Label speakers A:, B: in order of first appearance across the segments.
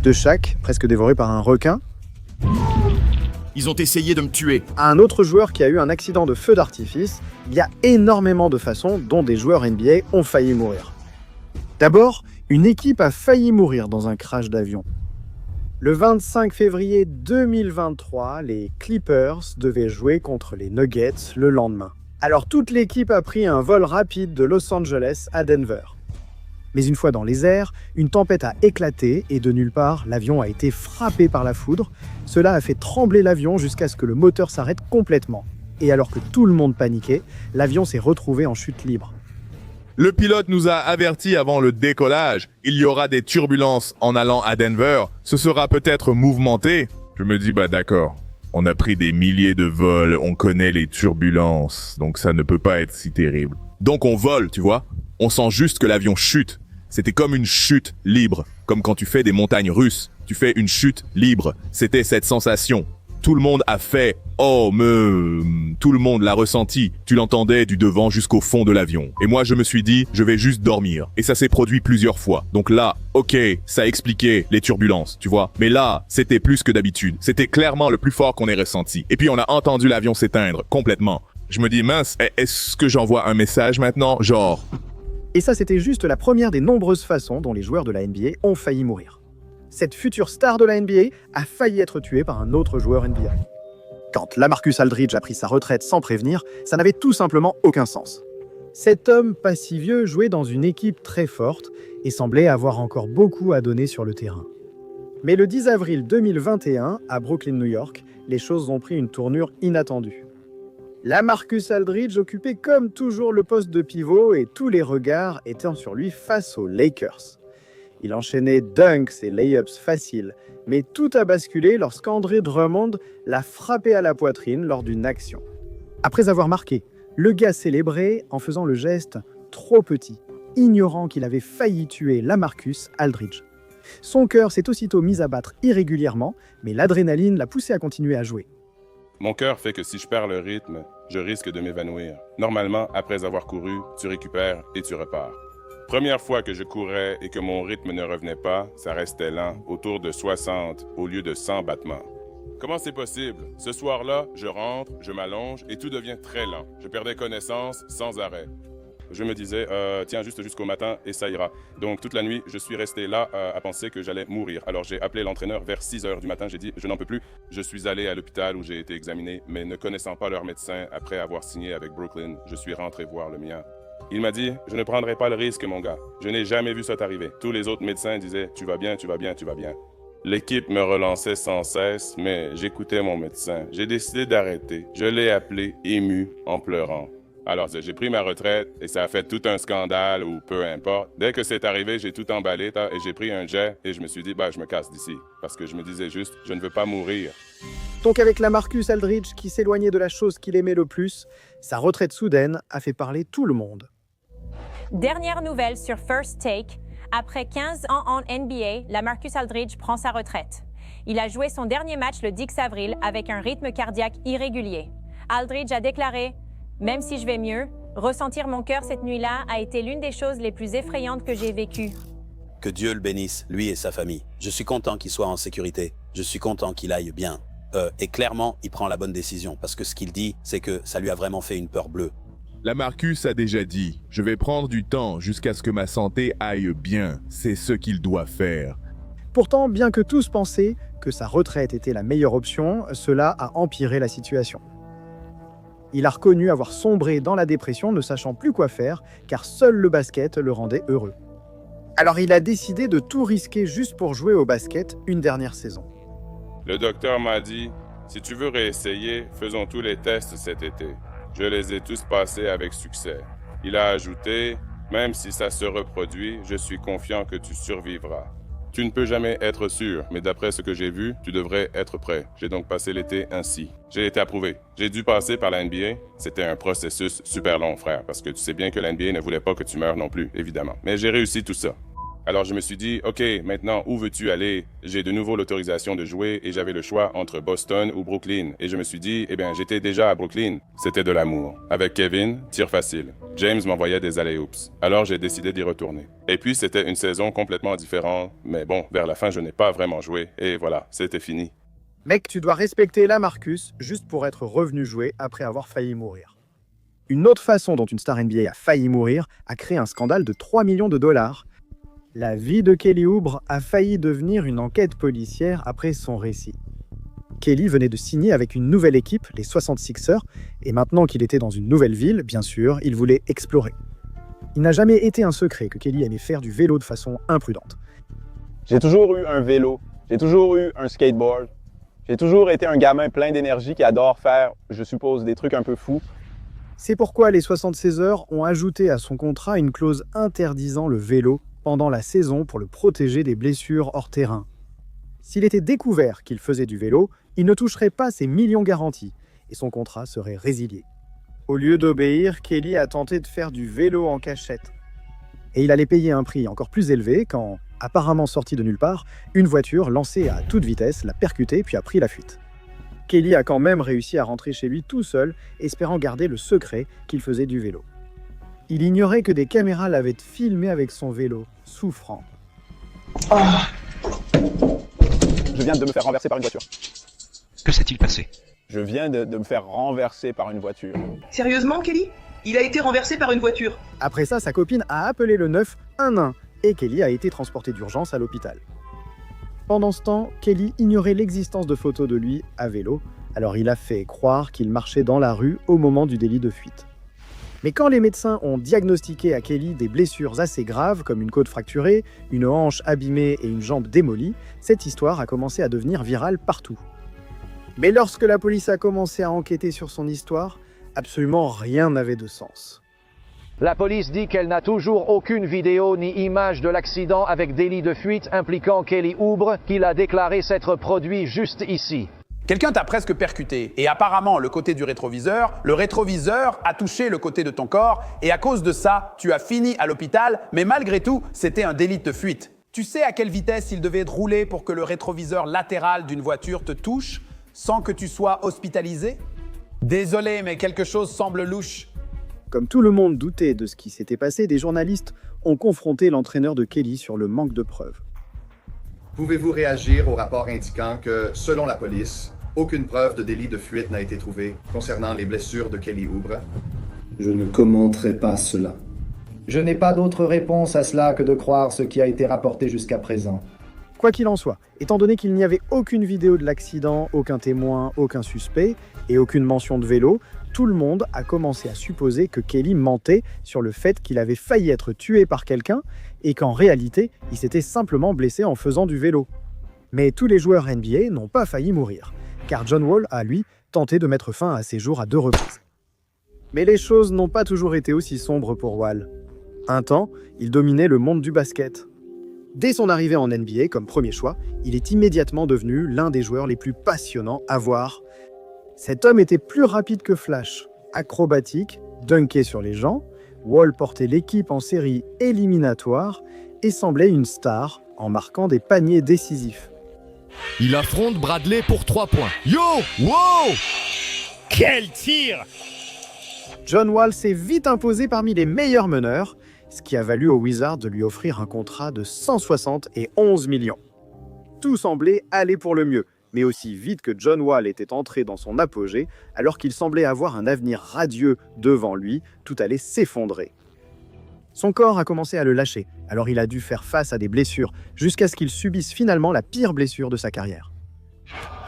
A: De Shaq, presque dévoré par un requin,
B: Ils ont essayé de me tuer.
A: à un autre joueur qui a eu un accident de feu d'artifice, il y a énormément de façons dont des joueurs NBA ont failli mourir. D'abord, une équipe a failli mourir dans un crash d'avion. Le 25 février 2023, les Clippers devaient jouer contre les Nuggets le lendemain. Alors toute l'équipe a pris un vol rapide de Los Angeles à Denver. Mais une fois dans les airs, une tempête a éclaté et de nulle part, l'avion a été frappé par la foudre. Cela a fait trembler l'avion jusqu'à ce que le moteur s'arrête complètement. Et alors que tout le monde paniquait, l'avion s'est retrouvé en chute libre.
C: Le pilote nous a avertis avant le décollage. Il y aura des turbulences en allant à Denver. Ce sera peut-être mouvementé. Je me dis, d'accord. On a pris des milliers de vols, on connaît les turbulences, donc ça ne peut pas être si terrible. Donc on vole, tu vois. On sent juste que l'avion chute. C'était comme une chute libre, comme quand tu fais des montagnes russes. Tu fais une chute libre. C'était cette sensation. Tout le monde a fait « Oh, mais... » Tout le monde l'a ressenti. Tu l'entendais du devant jusqu'au fond de l'avion. Et moi, je me suis dit « Je vais juste dormir. » Et ça s'est produit plusieurs fois. Donc là, ok, ça expliquait les turbulences, tu vois. Mais là, c'était plus que d'habitude. C'était clairement le plus fort qu'on ait ressenti. Et puis, on a entendu l'avion s'éteindre complètement. Je me dis « Mince, est-ce que j'envoie un message maintenant? Genre... »
A: Et ça, c'était juste la première des nombreuses façons dont les joueurs de la NBA ont failli mourir. Cette future star de la NBA a failli être tuée par un autre joueur NBA. Quand LaMarcus Aldridge a pris sa retraite sans prévenir, ça n'avait tout simplement aucun sens. Cet homme pas si vieux jouait dans une équipe très forte et semblait avoir encore beaucoup à donner sur le terrain. Mais le 10 avril 2021, à Brooklyn, New York, les choses ont pris une tournure inattendue. LaMarcus Aldridge occupait comme toujours le poste de pivot et tous les regards étaient sur lui face aux Lakers. Il enchaînait dunks et layups faciles, mais tout a basculé lorsqu'André Drummond l'a frappé à la poitrine lors d'une action. Après avoir marqué, le gars célébrait en faisant le geste trop petit, ignorant qu'il avait failli tuer LaMarcus Aldridge. Son cœur s'est aussitôt mis à battre irrégulièrement, mais l'adrénaline l'a poussé à continuer à jouer.
D: Mon cœur fait que si je perds le rythme, je risque de m'évanouir. Normalement, après avoir couru, tu récupères et tu repars. Première fois que je courais et que mon rythme ne revenait pas, ça restait lent, autour de 60 au lieu de 100 battements. Comment c'est possible? Ce soir-là, je rentre, je m'allonge et tout devient très lent. Je perdais connaissance sans arrêt. Je me disais, tiens, juste jusqu'au matin et ça ira. Donc toute la nuit, je suis resté là à penser que j'allais mourir. Alors j'ai appelé l'entraîneur vers 6 heures du matin, j'ai dit, je n'en peux plus. Je suis allé à l'hôpital où j'ai été examiné, mais ne connaissant pas leur médecin, après avoir signé avec Brooklyn, je suis rentré voir le mien. Il m'a dit, je ne prendrai pas le risque, mon gars. Je n'ai jamais vu ça t'arriver. Tous les autres médecins disaient, tu vas bien, tu vas bien, tu vas bien. L'équipe me relançait sans cesse, mais j'écoutais mon médecin. J'ai décidé d'arrêter. Je l'ai appelé, ému, en pleurant. Alors, j'ai pris ma retraite et ça a fait tout un scandale ou peu importe. Dès que c'est arrivé, j'ai tout emballé et j'ai pris un jet et je me suis dit, je me casse d'ici. Parce que je me disais juste, je ne veux pas mourir.
A: Donc avec LaMarcus Aldridge qui s'éloignait de la chose qu'il aimait le plus, sa retraite soudaine a fait parler tout le monde.
E: Dernière nouvelle sur First Take. Après 15 ans en NBA, LaMarcus Aldridge prend sa retraite. Il a joué son dernier match le 10 avril avec un rythme cardiaque irrégulier. Aldridge a déclaré « Même si je vais mieux, ressentir mon cœur cette nuit-là a été l'une des choses les plus effrayantes que j'ai vécues. »
F: Que Dieu le bénisse, lui et sa famille. Je suis content qu'il soit en sécurité. Je suis content qu'il aille bien. Et clairement, il prend la bonne décision parce que ce qu'il dit, c'est que ça lui a vraiment fait une peur bleue.
C: LaMarcus a déjà dit « Je vais prendre du temps jusqu'à ce que ma santé aille bien. C'est ce qu'il doit faire. »
A: Pourtant, bien que tous pensaient que sa retraite était la meilleure option, cela a empiré la situation. Il a reconnu avoir sombré dans la dépression, ne sachant plus quoi faire, car seul le basket le rendait heureux. Alors il a décidé de tout risquer juste pour jouer au basket une dernière saison.
D: Le docteur m'a dit, si tu veux réessayer, faisons tous les tests cet été. Je les ai tous passés avec succès. Il a ajouté, même si ça se reproduit, je suis confiant que tu survivras. Tu ne peux jamais être sûr, mais d'après ce que j'ai vu, tu devrais être prêt. J'ai donc passé l'été ainsi. J'ai été approuvé. J'ai dû passer par la NBA. C'était un processus super long, frère, parce que tu sais bien que la NBA ne voulait pas que tu meurs non plus, évidemment. Mais j'ai réussi tout ça. Alors je me suis dit, ok, maintenant où veux-tu aller? J'ai de nouveau l'autorisation de jouer et j'avais le choix entre Boston ou Brooklyn. Et je me suis dit, eh bien j'étais déjà à Brooklyn. C'était de l'amour. Avec Kevin, tir facile. James m'envoyait des alley-oops. Alors j'ai décidé d'y retourner. Et puis c'était une saison complètement différente. Mais bon, vers la fin je n'ai pas vraiment joué. Et voilà, c'était fini.
A: Mec, tu dois respecter la Marcus juste pour être revenu jouer après avoir failli mourir. Une autre façon dont une star NBA a failli mourir a créé un scandale de 3 millions de dollars. La vie de Kelly Oubre a failli devenir une enquête policière après son récit. Kelly venait de signer avec une nouvelle équipe, les 66ers, et maintenant qu'il était dans une nouvelle ville, bien sûr, il voulait explorer. Il n'a jamais été un secret que Kelly aimait faire du vélo de façon imprudente.
G: J'ai toujours eu un vélo, j'ai toujours eu un skateboard, j'ai toujours été un gamin plein d'énergie qui adore faire, je suppose, des trucs un peu fous.
A: C'est pourquoi les 76ers ont ajouté à son contrat une clause interdisant le vélo pendant la saison pour le protéger des blessures hors terrain. S'il était découvert qu'il faisait du vélo, il ne toucherait pas ses millions garantis et son contrat serait résilié. Au lieu d'obéir, Kelly a tenté de faire du vélo en cachette. Et il allait payer un prix encore plus élevé quand, apparemment sorti de nulle part, une voiture lancée à toute vitesse l'a percuté puis a pris la fuite. Kelly a quand même réussi à rentrer chez lui tout seul, espérant garder le secret qu'il faisait du vélo. Il ignorait que des caméras l'avaient filmé avec son vélo, souffrant.
G: Je viens de me faire renverser par une voiture.
H: Que s'est-il passé?
G: Je viens de me faire renverser par une voiture.
I: Sérieusement, Kelly? Il a été renversé par une voiture.
A: Après ça, sa copine a appelé le 911 et Kelly a été transporté d'urgence à l'hôpital. Pendant ce temps, Kelly ignorait l'existence de photos de lui à vélo, alors il a fait croire qu'il marchait dans la rue au moment du délit de fuite. Mais quand les médecins ont diagnostiqué à Kelly des blessures assez graves, comme une côte fracturée, une hanche abîmée et une jambe démolie, cette histoire a commencé à devenir virale partout. Mais lorsque la police a commencé à enquêter sur son histoire, absolument rien n'avait de sens.
J: La police dit qu'elle n'a toujours aucune vidéo ni image de l'accident avec délit de fuite impliquant Kelly Oubre, qu'il a déclaré s'être produit juste ici.
K: Quelqu'un t'a presque percuté, et apparemment le côté du rétroviseur, le rétroviseur a touché le côté de ton corps, et à cause de ça, tu as fini à l'hôpital, mais malgré tout, c'était un délit de fuite. Tu sais à quelle vitesse il devait rouler pour que le rétroviseur latéral d'une voiture te touche, sans que tu sois hospitalisé? Désolé, mais quelque chose semble louche.
A: Comme tout le monde doutait de ce qui s'était passé, des journalistes ont confronté l'entraîneur de Kelly sur le manque de preuves.
L: Pouvez-vous réagir au rapport indiquant que, selon la police, aucune preuve de délit de fuite n'a été trouvée concernant les blessures de Kelly Oubre?
M: Je ne commenterai pas cela. Je n'ai pas d'autre réponse à cela que de croire ce qui a été rapporté jusqu'à présent.
A: Quoi qu'il en soit, étant donné qu'il n'y avait aucune vidéo de l'accident, aucun témoin, aucun suspect et aucune mention de vélo, tout le monde a commencé à supposer que Kelly mentait sur le fait qu'il avait failli être tué par quelqu'un et qu'en réalité, il s'était simplement blessé en faisant du vélo. Mais tous les joueurs NBA n'ont pas failli mourir, car John Wall a, lui, tenté de mettre fin à ses jours à 2 reprises. Mais les choses n'ont pas toujours été aussi sombres pour Wall. Un temps, il dominait le monde du basket. Dès son arrivée en NBA comme premier choix, il est immédiatement devenu l'un des joueurs les plus passionnants à voir. Cet homme était plus rapide que Flash, acrobatique, dunkait sur les gens, Wall portait l'équipe en série éliminatoire et semblait une star en marquant des paniers décisifs.
B: Il affronte Bradley pour 3 points. Yo! Wow!
N: Quel tir!
A: John Wall s'est vite imposé parmi les meilleurs meneurs, ce qui a valu aux Wizards de lui offrir un contrat de 171 millions. Tout semblait aller pour le mieux, mais aussi vite que John Wall était entré dans son apogée, alors qu'il semblait avoir un avenir radieux devant lui, tout allait s'effondrer. Son corps a commencé à le lâcher, alors il a dû faire face à des blessures, jusqu'à ce qu'il subisse finalement la pire blessure de sa carrière.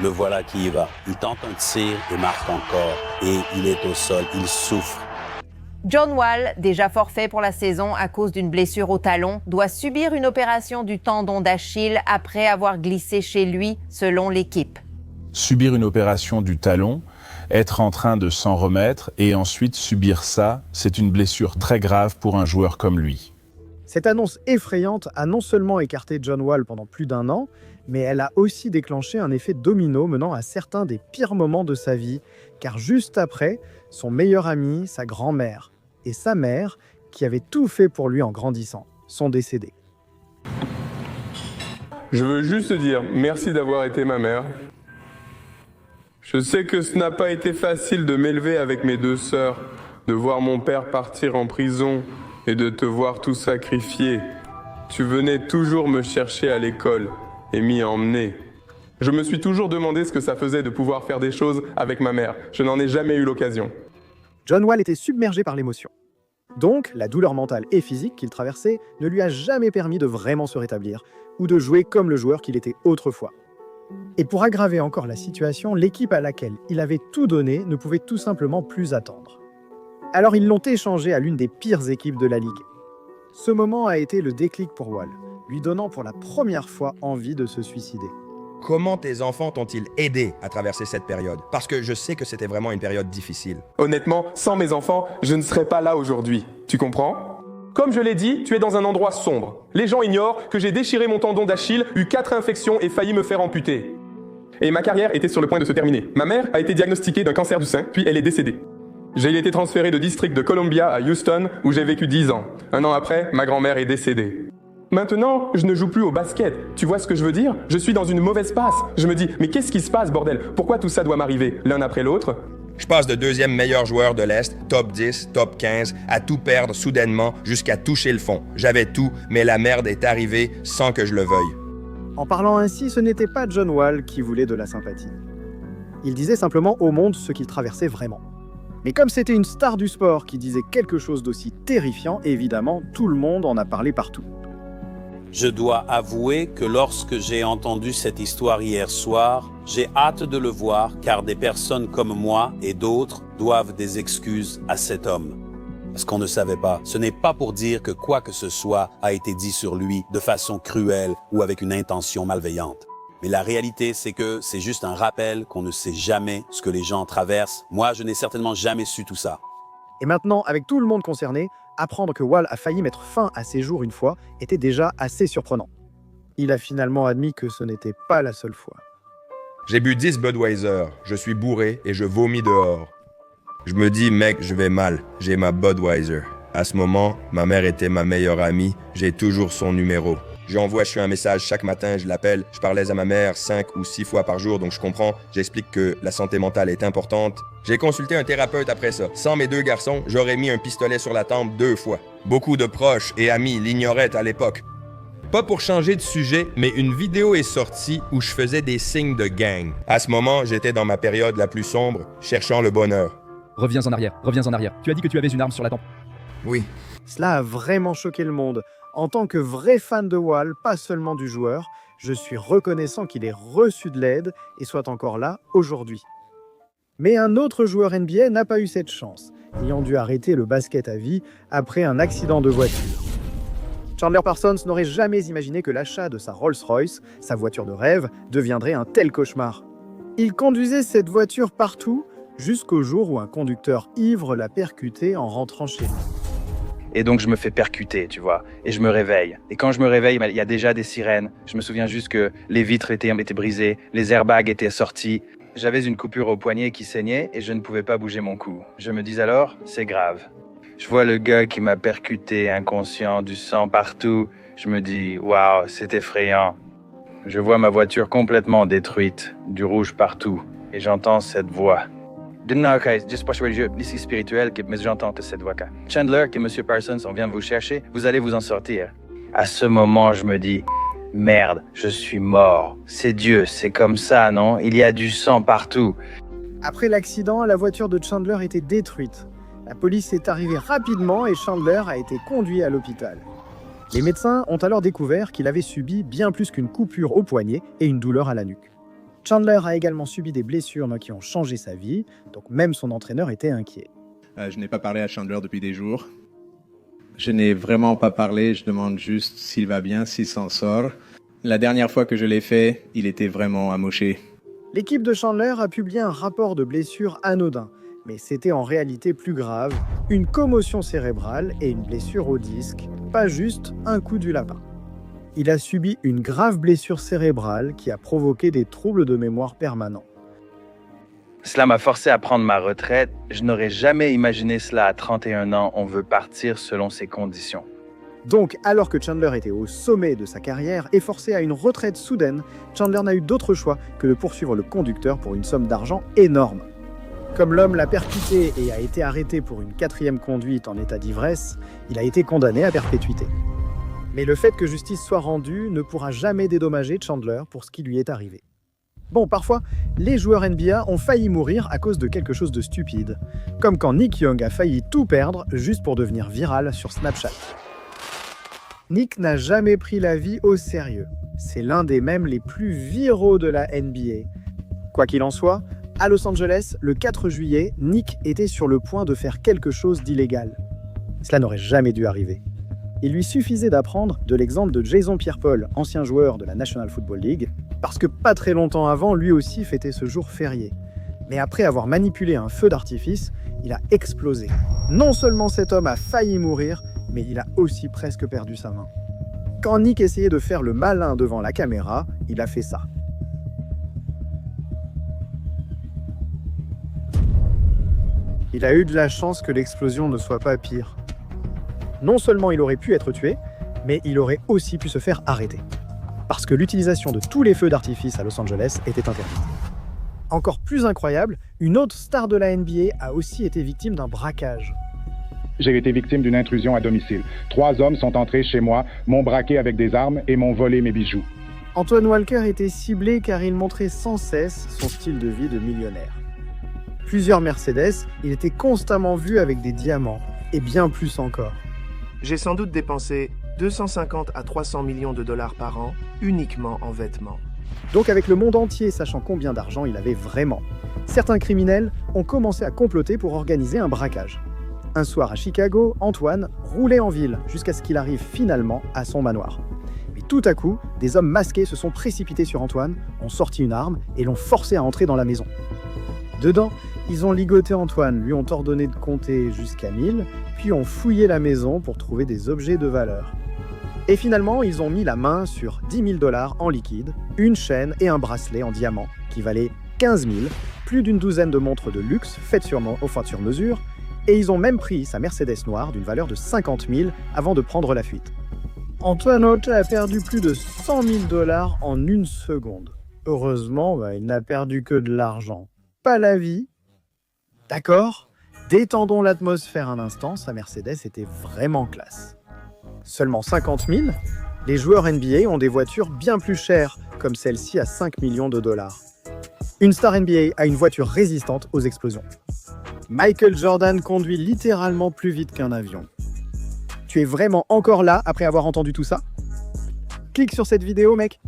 F: Le voilà qui y va. Il tente un tir et marque encore. Et il est au sol, il souffre.
O: John Wall, déjà forfait pour la saison à cause d'une blessure au talon, doit subir une opération du tendon d'Achille après avoir glissé chez lui, selon l'équipe.
P: Subir une opération du talon, être en train de s'en remettre et ensuite subir ça, c'est une blessure très grave pour un joueur comme lui.
A: Cette annonce effrayante a non seulement écarté John Wall pendant plus d'1 an, mais elle a aussi déclenché un effet domino menant à certains des pires moments de sa vie, car juste après, son meilleur ami, sa grand-mère et sa mère, qui avaient tout fait pour lui en grandissant, sont décédés.
Q: Je veux juste te dire merci d'avoir été ma mère. Je sais que ce n'a pas été facile de m'élever avec mes 2 sœurs, de voir mon père partir en prison et de te voir tout sacrifier. Tu venais toujours me chercher à l'école et m'y emmener. Je me suis toujours demandé ce que ça faisait de pouvoir faire des choses avec ma mère. Je n'en ai jamais eu l'occasion.
A: John Wall était submergé par l'émotion. Donc, la douleur mentale et physique qu'il traversait ne lui a jamais permis de vraiment se rétablir ou de jouer comme le joueur qu'il était autrefois. Et pour aggraver encore la situation, l'équipe à laquelle il avait tout donné ne pouvait tout simplement plus attendre. Alors ils l'ont échangé à l'une des pires équipes de la Ligue. Ce moment a été le déclic pour Wall, lui donnant pour la première fois envie de se suicider.
R: Comment tes enfants t'ont-ils aidé à traverser cette période? Parce que je sais que c'était vraiment une période difficile.
Q: Honnêtement, sans mes enfants, je ne serais pas là aujourd'hui. Tu comprends? Comme je l'ai dit, tu es dans un endroit sombre. Les gens ignorent que j'ai déchiré mon tendon d'Achille, eu 4 infections et failli me faire amputer. Et ma carrière était sur le point de se terminer. Ma mère a été diagnostiquée d'un cancer du sein, puis elle est décédée. J'ai été transféré de district de Columbia à Houston, où j'ai vécu 10 ans. 1 an après, ma grand-mère est décédée. Maintenant, je ne joue plus au basket. Tu vois ce que je veux dire? Je suis dans une mauvaise passe. Je me dis, mais qu'est-ce qui se passe, bordel? Pourquoi tout ça doit m'arriver, l'un après l'autre?
R: Je passe de 2e meilleur joueur de l'Est, top 10, top 15, à tout perdre soudainement jusqu'à toucher le fond. J'avais tout, mais la merde est arrivée sans que je le veuille.
A: En parlant ainsi, ce n'était pas John Wall qui voulait de la sympathie. Il disait simplement au monde ce qu'il traversait vraiment. Mais comme c'était une star du sport qui disait quelque chose d'aussi terrifiant, évidemment, tout le monde en a parlé partout.
F: Je dois avouer que lorsque j'ai entendu cette histoire hier soir, j'ai hâte de le voir car des personnes comme moi et d'autres doivent des excuses à cet homme. Parce qu'on ne savait pas. Ce n'est pas pour dire que quoi que ce soit a été dit sur lui de façon cruelle ou avec une intention malveillante. Mais la réalité, c'est que c'est juste un rappel qu'on ne sait jamais ce que les gens traversent. Moi, je n'ai certainement jamais su tout ça.
A: Et maintenant, avec tout le monde concerné, apprendre que Wall a failli mettre fin à ses jours une fois était déjà assez surprenant. Il a finalement admis que ce n'était pas la seule fois.
R: J'ai bu 10 Budweiser, je suis bourré et je vomis dehors. Je me dis, mec, je vais mal, j'ai ma Budweiser. À ce moment, ma mère était ma meilleure amie, j'ai toujours son numéro. Je lui envoie un message chaque matin, je l'appelle, je parlais à ma mère 5 ou 6 fois par jour, donc je comprends, j'explique que la santé mentale est importante. J'ai consulté un thérapeute après ça. Sans mes 2 garçons, j'aurais mis un pistolet sur la tempe 2 fois. Beaucoup de proches et amis l'ignoraient à l'époque. Pas pour changer de sujet, mais une vidéo est sortie où je faisais des signes de gang. À ce moment, j'étais dans ma période la plus sombre, cherchant le bonheur.
B: Reviens en arrière, reviens en arrière. Tu as dit que tu avais une arme sur la tempe.
R: Oui.
A: Cela a vraiment choqué le monde. En tant que vrai fan de Wall, pas seulement du joueur, je suis reconnaissant qu'il ait reçu de l'aide et soit encore là aujourd'hui. Mais un autre joueur NBA n'a pas eu cette chance, ayant dû arrêter le basket à vie après un accident de voiture. Chandler Parsons n'aurait jamais imaginé que l'achat de sa Rolls-Royce, sa voiture de rêve, deviendrait un tel cauchemar. Il conduisait cette voiture partout, jusqu'au jour où un conducteur ivre l'a percuté en rentrant chez lui.
S: Et donc je me fais percuter, tu vois, et je me réveille. Et quand je me réveille, il y a déjà des sirènes. Je me souviens juste que les vitres étaient brisées, les airbags étaient sortis. J'avais une coupure au poignet qui saignait et je ne pouvais pas bouger mon cou. Je me dis alors, c'est grave. Je vois le gars qui m'a percuté, inconscient, du sang partout. Je me dis, waouh, c'est effrayant. Je vois ma voiture complètement détruite, du rouge partout, et j'entends cette voix. Non, ok, juste pas religieux, ici spirituel, mais j'entends cette voix. Chandler, que Monsieur Parsons, on vient vous chercher, vous allez vous en sortir. À ce moment, je me dis, merde, je suis mort. C'est Dieu, c'est comme ça, non? Il y a du sang partout.
A: Après l'accident, la voiture de Chandler était détruite. La police est arrivée rapidement et Chandler a été conduit à l'hôpital. Les médecins ont alors découvert qu'il avait subi bien plus qu'une coupure au poignet et une douleur à la nuque. Chandler a également subi des blessures qui ont changé sa vie, donc même son entraîneur était inquiet.
T: Je n'ai pas parlé à Chandler depuis des jours. Je n'ai vraiment pas parlé, je demande juste s'il va bien, s'il s'en sort. La dernière fois que je l'ai fait, il était vraiment amoché.
A: L'équipe de Chandler a publié un rapport de blessure anodin, mais c'était en réalité plus grave, une commotion cérébrale et une blessure au disque, pas juste un coup du lapin. Il a subi une grave blessure cérébrale qui a provoqué des troubles de mémoire permanents.
S: Cela m'a forcé à prendre ma retraite. Je n'aurais jamais imaginé cela à 31 ans. On veut partir selon ces conditions.
A: Donc, alors que Chandler était au sommet de sa carrière et forcé à une retraite soudaine, Chandler n'a eu d'autre choix que de poursuivre le conducteur pour une somme d'argent énorme. Comme l'homme l'a percuté et a été arrêté pour une 4e conduite en état d'ivresse, il a été condamné à perpétuité. Mais le fait que justice soit rendue ne pourra jamais dédommager Chandler pour ce qui lui est arrivé. Bon, parfois, les joueurs NBA ont failli mourir à cause de quelque chose de stupide, comme quand Nick Young a failli tout perdre juste pour devenir viral sur Snapchat. Nick n'a jamais pris la vie au sérieux. C'est l'un des mèmes les plus viraux de la NBA. Quoi qu'il en soit, à Los Angeles, le 4 juillet, Nick était sur le point de faire quelque chose d'illégal. Cela n'aurait jamais dû arriver. Il lui suffisait d'apprendre de l'exemple de Jason Pierre-Paul, ancien joueur de la National Football League, parce que pas très longtemps avant, lui aussi fêtait ce jour férié. Mais après avoir manipulé un feu d'artifice, il a explosé. Non seulement cet homme a failli mourir, mais il a aussi presque perdu sa main. Quand Nick essayait de faire le malin devant la caméra, il a fait ça. Il a eu de la chance que l'explosion ne soit pas pire. Non seulement il aurait pu être tué, mais il aurait aussi pu se faire arrêter. Parce que l'utilisation de tous les feux d'artifice à Los Angeles était interdite. Encore plus incroyable, une autre star de la NBA a aussi été victime d'un braquage.
U: J'ai été victime d'une intrusion à domicile. 3 hommes sont entrés chez moi, m'ont braqué avec des armes et m'ont volé mes bijoux.
A: Antoine Walker était ciblé car il montrait sans cesse son style de vie de millionnaire. Plusieurs Mercedes, il était constamment vu avec des diamants, et bien plus encore.
V: J'ai sans doute dépensé 250 à 300 millions de dollars par an uniquement en vêtements.
A: Donc avec le monde entier sachant combien d'argent il avait vraiment, certains criminels ont commencé à comploter pour organiser un braquage. Un soir à Chicago, Antoine roulait en ville jusqu'à ce qu'il arrive finalement à son manoir. Mais tout à coup, des hommes masqués se sont précipités sur Antoine, ont sorti une arme et l'ont forcé à entrer dans la maison. Dedans, ils ont ligoté Antoine, lui ont ordonné de compter jusqu'à 1000, puis ont fouillé la maison pour trouver des objets de valeur. Et finalement, ils ont mis la main sur 10 000 $ en liquide, une chaîne et un bracelet en diamant qui valaient 15 000, plus d'une douzaine de montres de luxe faites sur mesure, et ils ont même pris sa Mercedes noire d'une valeur de 50 000 avant de prendre la fuite. Antoine Auta a perdu plus de 100 000 $ en une seconde. Heureusement, il n'a perdu que de l'argent, pas la vie. D'accord, détendons l'atmosphère un instant, sa Mercedes était vraiment classe. Seulement 50 000, les joueurs NBA ont des voitures bien plus chères, comme celle-ci à 5 millions de $. Une star NBA a une voiture résistante aux explosions. Michael Jordan conduit littéralement plus vite qu'un avion. Tu es vraiment encore là après avoir entendu tout ça? Clique sur cette vidéo, mec.